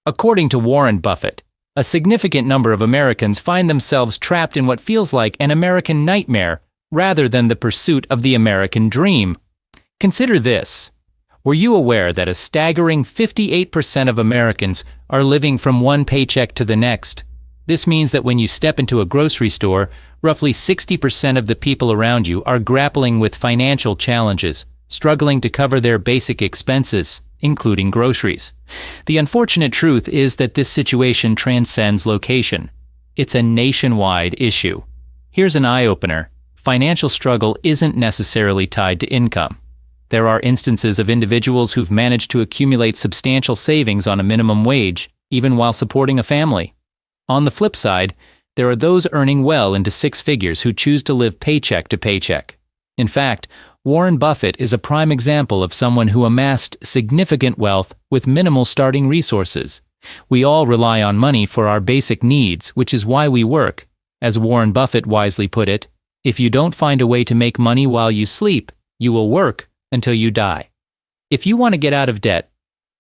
According to Warren Buffett, a significant number of Americans find themselves trapped in what feels like an American nightmare rather than the pursuit of the American dream. Consider this. Were you aware that a staggering 58% of Americans are living from one paycheck to the next? This means that when you step into a grocery store, roughly 60% of the people around you are grappling with financial challenges, struggling to cover their basic expenses, including groceries. The unfortunate truth is that this situation transcends location. It's a nationwide issue. Here's an eye-opener. Financial struggle isn't necessarily tied to income. There are instances of individuals who've managed to accumulate substantial savings on a minimum wage, even while supporting a family. On the flip side, there are those earning well into six figures who choose to live paycheck to paycheck. In fact, Warren Buffett is a prime example of someone who amassed significant wealth with minimal starting resources. We all rely on money for our basic needs, which is why we work. As Warren Buffett wisely put it, if you don't find a way to make money while you sleep, you will work until you die. If you want to get out of debt,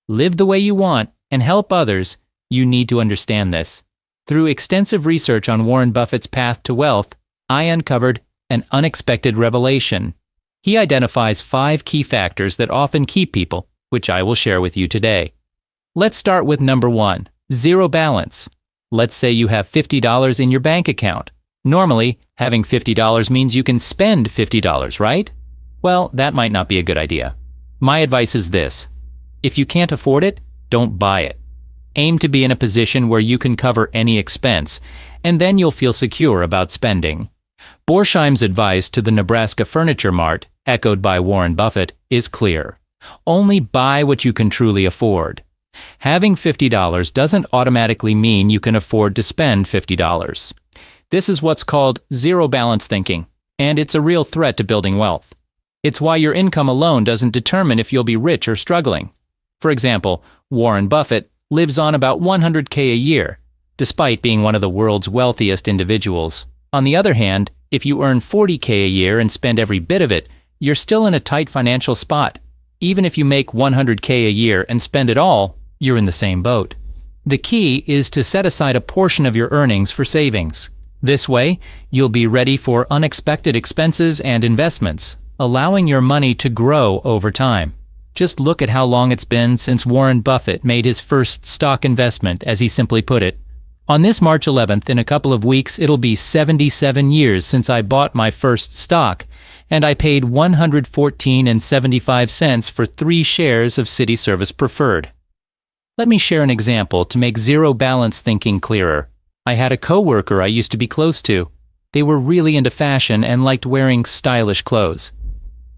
live the way you want, and help others, you need to understand this. Through extensive research on Warren Buffett's path to wealth, I uncovered an unexpected revelation. He identifies 5 key factors that often keep people, which I will share with you today. Let's start with number 1, zero balance. Let's say you have $50 in your bank account. Normally, having $50 means you can spend $50, right? Well, that might not be a good idea. My advice is this. If you can't afford it, don't buy it. Aim to be in a position where you can cover any expense, and then you'll feel secure about spending. Borsheim's advice to the Nebraska Furniture Mart, echoed by Warren Buffett, is clear. Only buy what you can truly afford. Having $50 doesn't automatically mean you can afford to spend $50. This is what's called zero balance thinking, and it's a real threat to building wealth. It's why your income alone doesn't determine if you'll be rich or struggling. For example, Warren Buffett lives on about $100K a year, despite being one of the world's wealthiest individuals. On the other hand, if you earn $40K a year and spend every bit of it, you're still in a tight financial spot. Even if you make $100K a year and spend it all, you're in the same boat. The key is to set aside a portion of your earnings for savings. This way, you'll be ready for unexpected expenses and investments, allowing your money to grow over time. Just look at how long it's been since Warren Buffett made his first stock investment, as he simply put it. On this March 11th, in a couple of weeks, it'll be 77 years since I bought my first stock, and I paid $114.75 for 3 shares of City Service Preferred. Let me share an example to make zero balance thinking clearer. I had a coworker I used to be close to. They were really into fashion and liked wearing stylish clothes.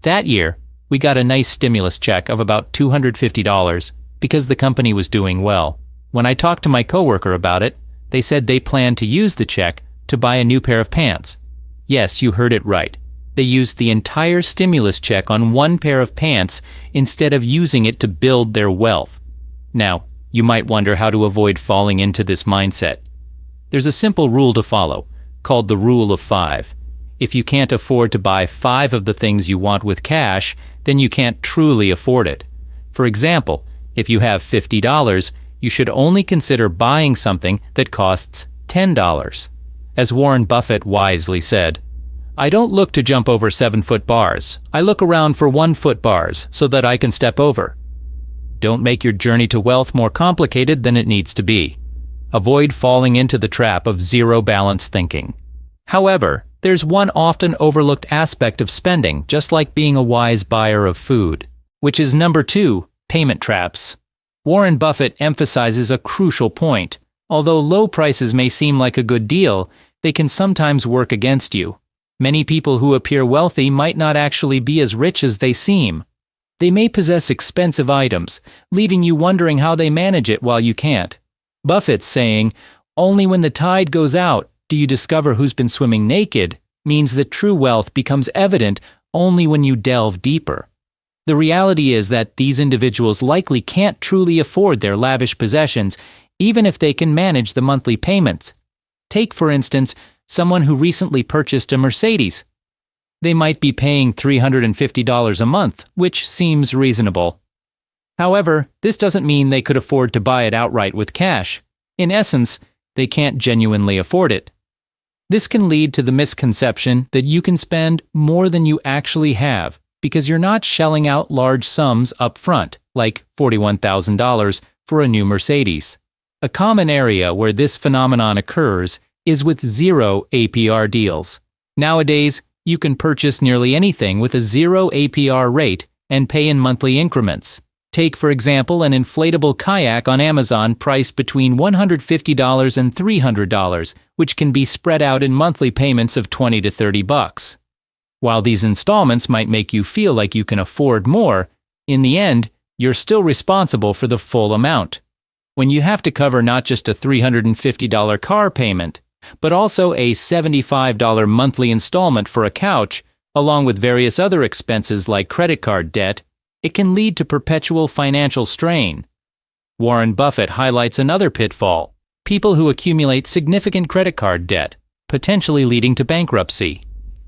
That year, we got a nice stimulus check of about $250 because the company was doing well. When I talked to my coworker about it, they said they planned to use the check to buy a new pair of pants. Yes, you heard it right. They used the entire stimulus check on one pair of pants instead of using it to build their wealth. Now, you might wonder how to avoid falling into this mindset. There's a simple rule to follow, called the Rule of 5. If you can't afford to buy 5 of the things you want with cash, then you can't truly afford it. For example, if you have $50, you should only consider buying something that costs $10. As Warren Buffett wisely said, "I don't look to jump over 7-foot bars. I look around for 1-foot bars so that I can step over." Don't make your journey to wealth more complicated than it needs to be. Avoid falling into the trap of zero balance thinking. However, there's one often overlooked aspect of spending, just like being a wise buyer of food, which is number 2, payment traps. Warren Buffett emphasizes a crucial point. Although low prices may seem like a good deal, they can sometimes work against you. Many people who appear wealthy might not actually be as rich as they seem. They may possess expensive items, leaving you wondering how they manage it while you can't. Buffett's saying, "Only when the tide goes out do you discover who's been swimming naked," means that true wealth becomes evident only when you delve deeper. The reality is that these individuals likely can't truly afford their lavish possessions, even if they can manage the monthly payments. Take, for instance, someone who recently purchased a Mercedes. They might be paying $350 a month, which seems reasonable. However, this doesn't mean they could afford to buy it outright with cash. In essence, they can't genuinely afford it. This can lead to the misconception that you can spend more than you actually have because you're not shelling out large sums up front, like $41,000 for a new Mercedes. A common area where this phenomenon occurs is with zero APR deals. Nowadays, you can purchase nearly anything with a zero APR rate and pay in monthly increments. Take, for example, an inflatable kayak on Amazon priced between $150 and $300, which can be spread out in monthly payments of $20 to $30. While these installments might make you feel like you can afford more, in the end, you're still responsible for the full amount. When you have to cover not just a $350 car payment, but also a $75 monthly installment for a couch, along with various other expenses like credit card debt, it can lead to perpetual financial strain. Warren Buffett highlights another pitfall: people who accumulate significant credit card debt, potentially leading to bankruptcy.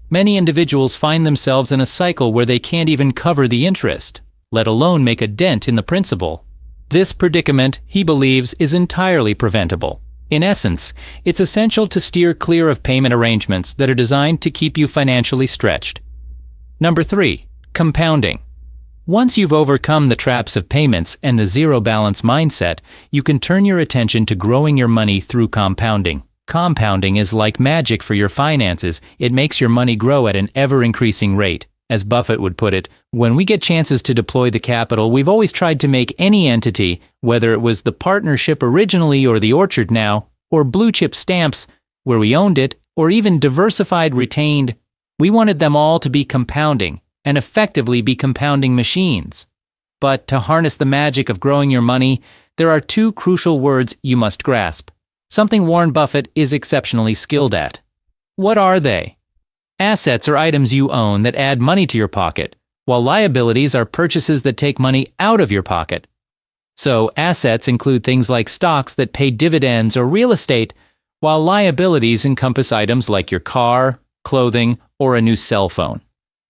Many individuals find themselves in a cycle where they can't even cover the interest, let alone make a dent in the principal. This predicament, he believes, is entirely preventable. In essence, it's essential to steer clear of payment arrangements that are designed to keep you financially stretched. Number 3. Compounding. Once you've overcome the traps of payments and the zero balance mindset, you can turn your attention to growing your money through compounding. Compounding is like magic for your finances. It makes your money grow at an ever-increasing rate. As Buffett would put it, when we get chances to deploy the capital, we've always tried to make any entity, whether it was the partnership originally or the orchard now, or blue chip stamps, where we owned it, or even diversified retained, we wanted them all to be compounding, and effectively be compounding machines. But to harness the magic of growing your money, there are 2 crucial words you must grasp, something Warren Buffett is exceptionally skilled at. What are they? Assets are items you own that add money to your pocket, while liabilities are purchases that take money out of your pocket. So, assets include things like stocks that pay dividends or real estate, while liabilities encompass items like your car, clothing, or a new cell phone.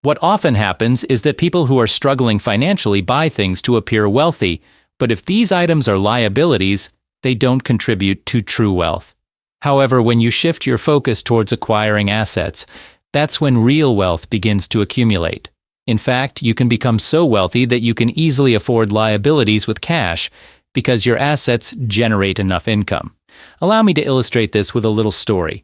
What often happens is that people who are struggling financially buy things to appear wealthy, but if these items are liabilities, they don't contribute to true wealth. However, when you shift your focus towards acquiring assets, that's when real wealth begins to accumulate. In fact, you can become so wealthy that you can easily afford liabilities with cash because your assets generate enough income. Allow me to illustrate this with a little story.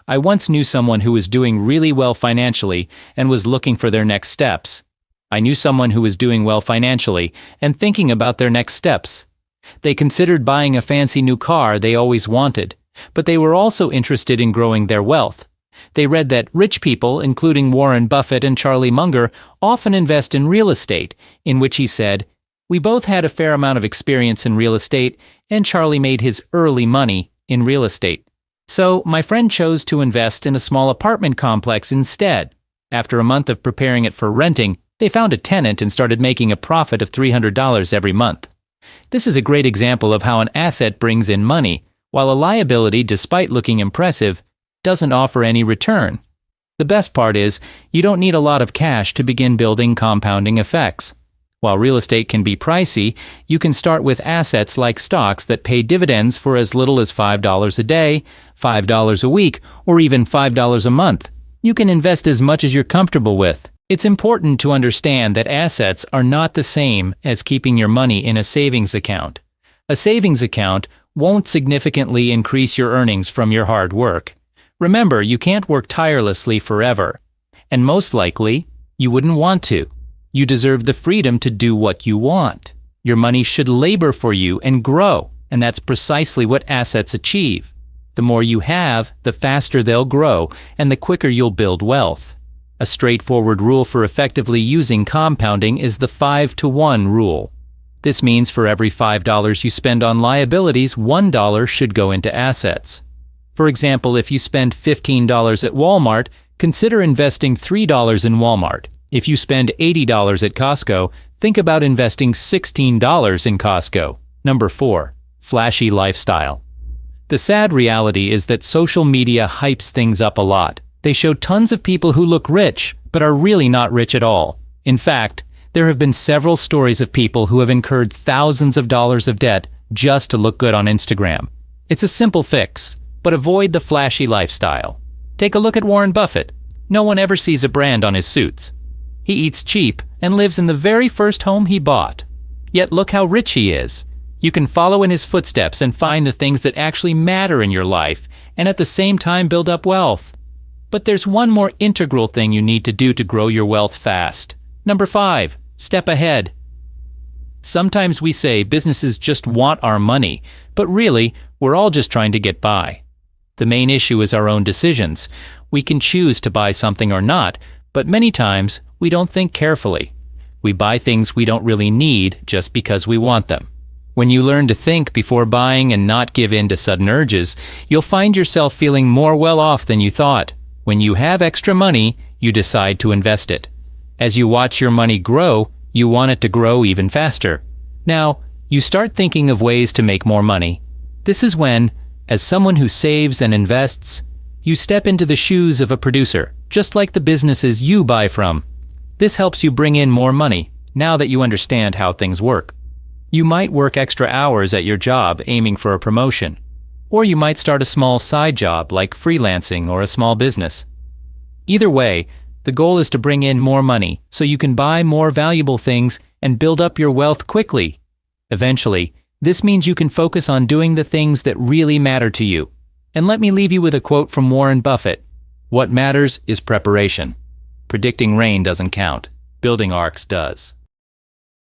I once knew someone who was doing really well financially and was looking for their next steps. I knew someone who was doing well financially and thinking about their next steps. They considered buying a fancy new car they always wanted, but they were also interested in growing their wealth. They read that rich people, including Warren Buffett and Charlie Munger, often invest in real estate, in which he said, "We both had a fair amount of experience in real estate, and Charlie made his early money in real estate. So my friend chose to invest in a small apartment complex instead. After a month of preparing it for renting, they found a tenant and started making a profit of $300 every month." This is a great example of how an asset brings in money, while a liability, despite looking impressive, doesn't offer any return. The best part is, you don't need a lot of cash to begin building compounding effects. While real estate can be pricey, you can start with assets like stocks that pay dividends for as little as $5 a day, $5 a week, or even $5 a month. You can invest as much as you're comfortable with. It's important to understand that assets are not the same as keeping your money in a savings account. A savings account won't significantly increase your earnings from your hard work. Remember, you can't work tirelessly forever, and most likely, you wouldn't want to. You deserve the freedom to do what you want. Your money should labor for you and grow, and that's precisely what assets achieve. The more you have, the faster they'll grow, and the quicker you'll build wealth. A straightforward rule for effectively using compounding is the 5-to-1 rule. This means for every $5 you spend on liabilities, $1 should go into assets. For example, if you spend $15 at Walmart, consider investing $3 in Walmart. If you spend $80 at Costco, think about investing $16 in Costco. Number 4. Flashy lifestyle. The sad reality is that social media hypes things up a lot. They show tons of people who look rich, but are really not rich at all. In fact, There have been several stories of people who have incurred thousands of dollars of debt just to look good on Instagram. It's a simple fix, but avoid the flashy lifestyle. Take a look at Warren Buffett. No one ever sees a brand on his suits. He eats cheap and lives in the very first home he bought. Yet look how rich he is. You can follow in his footsteps and find the things that actually matter in your life and at the same time build up wealth. But there's one more integral thing you need to do to grow your wealth fast. Number 5, step ahead. Sometimes we say businesses just want our money, but really, we're all just trying to get by. The main issue is our own decisions. We can choose to buy something or not, but many times we don't think carefully. We buy things we don't really need just because we want them. When you learn to think before buying and not give in to sudden urges, you'll find yourself feeling more well off than you thought. When you have extra money, you decide to invest it. As you watch your money grow, you want it to grow even faster. Now, you start thinking of ways to make more money. This is when, as someone who saves and invests, you step into the shoes of a producer, just like the businesses you buy from. This helps you bring in more money, now that you understand how things work. You might work extra hours at your job aiming for a promotion. Or you might start a small side job like freelancing or a small business. Either way, the goal is to bring in more money so you can buy more valuable things and build up your wealth quickly. Eventually, this means you can focus on doing the things that really matter to you. And let me leave you with a quote from Warren Buffett. What matters is preparation. Predicting rain doesn't count. Building arcs does.